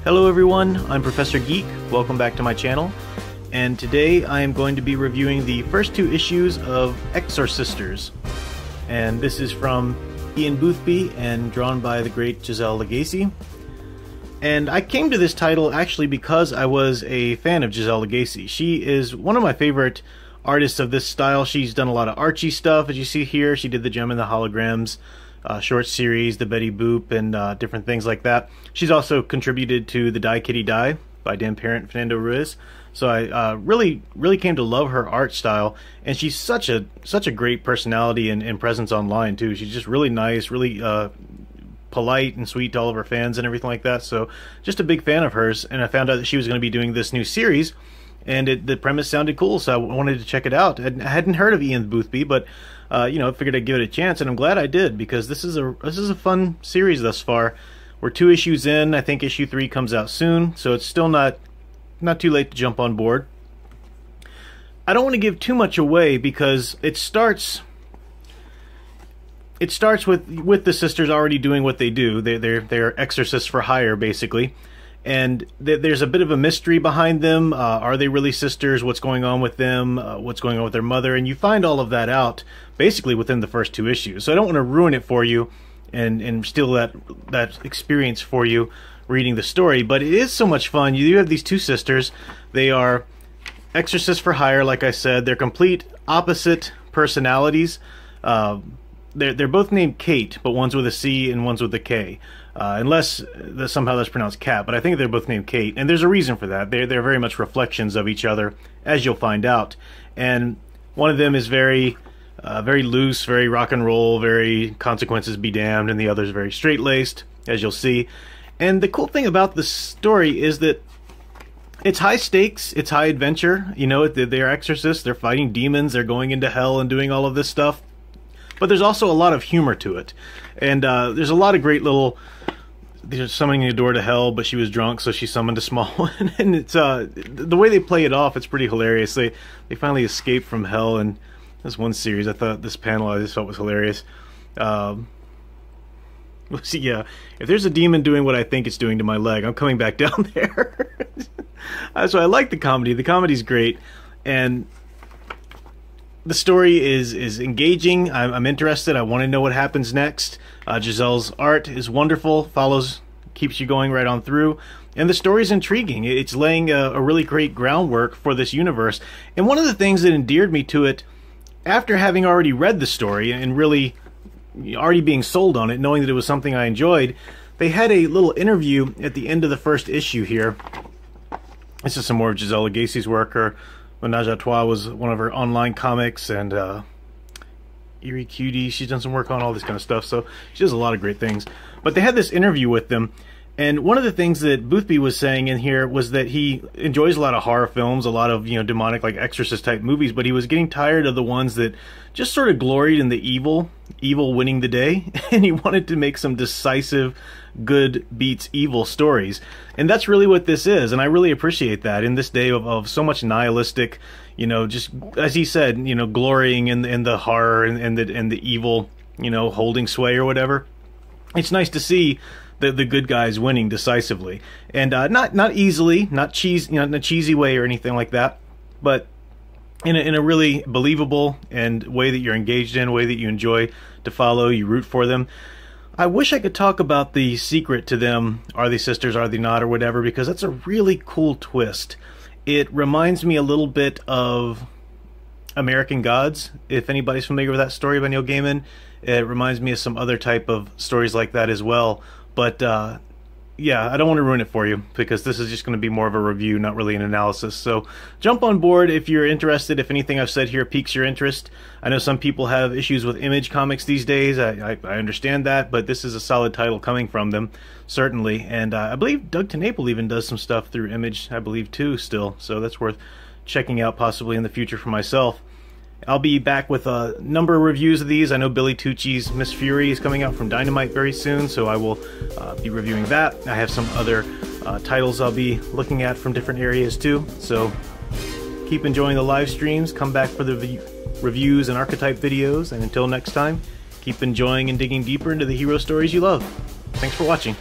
Hello everyone, I'm Professor Geek. Welcome back to my channel. And today I am going to be reviewing the first two issues of Exorsisters. And this is from Ian Boothby and drawn by the great Giselle Lagace. And I came to this title actually because I was a fan of Giselle Lagace. She is one of my favorite artists of this style. She's done a lot of Archie stuff, as you see here. She did the Gem and the Holograms short series, the Betty Boop, and different things like that. She's also contributed to the Die Kitty Die by Dan Parent and Fernando Ruiz. So I really came to love her art style, and she's such a great personality and presence online too. She's just really nice, really polite and sweet to all of her fans and everything like that. So just a big fan of hers, and I found out that she was going to be doing this new series, and the premise sounded cool, so I wanted to check it out. I hadn't heard of Ian Boothby, but you know, I figured I'd give it a chance, and I'm glad I did, because this is a fun series thus far. We're 2 issues in. I think issue 3 comes out soon, so it's still not too late to jump on board. I don't want to give too much away because it starts with the sisters already doing what they do. They're exorcists for hire, basically. And there's a bit of a mystery behind them. Are they really sisters? What's going on with them? What's going on with their mother? And you find all of that out basically within the first 2 issues. So I don't want to ruin it for you and steal that experience for you reading the story. But it is so much fun. You have these 2 sisters. They are exorcists for hire, like I said. They're complete opposite personalities. They're both named Kate, but one's with a C and one's with a K. Unless somehow that's pronounced Cat, but I think they're both named Kate, and there's a reason for that. They're very much reflections of each other, as you'll find out. And one of them is very loose, very rock and roll, very consequences be damned, and the other is very straight-laced, as you'll see. And the cool thing about this story is that it's high stakes, it's high adventure. You know, they're exorcists, they're fighting demons, they're going into hell and doing all of this stuff. But there's also a lot of humor to it. And there's a lot of great little... They're summoning a door to hell, but she was drunk, so she summoned a small one. And it's the way they play it off, it's pretty hilarious. They finally escape from hell, and this one series, I thought this panel I just thought was hilarious. Yeah, if there's a demon doing what I think it's doing to my leg, I'm coming back down there. So I like the comedy. The comedy's great, and the story is engaging. I'm interested. I want to know what happens next. Giselle's art is wonderful, keeps you going right on through, and the story's intriguing. It's laying a really great groundwork for this universe. And one of the things that endeared me to it, after having already read the story and really already being sold on it, knowing that it was something I enjoyed, they had a little interview at the end of the first issue here. This is some more of Giselle Lagace's work. Her Menage a Trois was one of her online comics, and Eerie Cutie, she's done some work on all this kind of stuff, so she does a lot of great things. But they had this interview with them, and one of the things that Boothby was saying in here was that he enjoys a lot of horror films, a lot of, you know, demonic, like Exorcist type movies, but he was getting tired of the ones that just sort of gloried in the evil winning the day, and he wanted to make some decisive good beats evil stories. And that's really what this is, and I really appreciate that in this day of so much nihilistic, you know, just as he said, you know, glorying in the horror and the evil, you know, holding sway or whatever. It's nice to see the good guys winning decisively, and not easily, not in a cheesy way or anything like that, but in a really believable and way that you're engaged in, way that you enjoy to follow, you root for them. I wish I could talk about the secret to them, are they sisters, are they not, or whatever, because that's a really cool twist. It reminds me a little bit of American Gods, if anybody's familiar with that story by Neil Gaiman. It reminds me of some other type of stories like that as well. But yeah, I don't want to ruin it for you, because this is just going to be more of a review, not really an analysis. So jump on board if you're interested, if anything I've said here piques your interest. I know some people have issues with Image comics these days. I understand that, but this is a solid title coming from them, certainly. And I believe Doug TenNapel even does some stuff through Image, I believe, too, still. So that's worth checking out possibly in the future for myself. I'll be back with a number of reviews of these. I know Billy Tucci's Miss Fury is coming out from Dynamite very soon, so I will be reviewing that. I have some other titles I'll be looking at from different areas too, so keep enjoying the live streams. Come back for the reviews and archetype videos, and until next time, keep enjoying and digging deeper into the hero stories you love. Thanks for watching.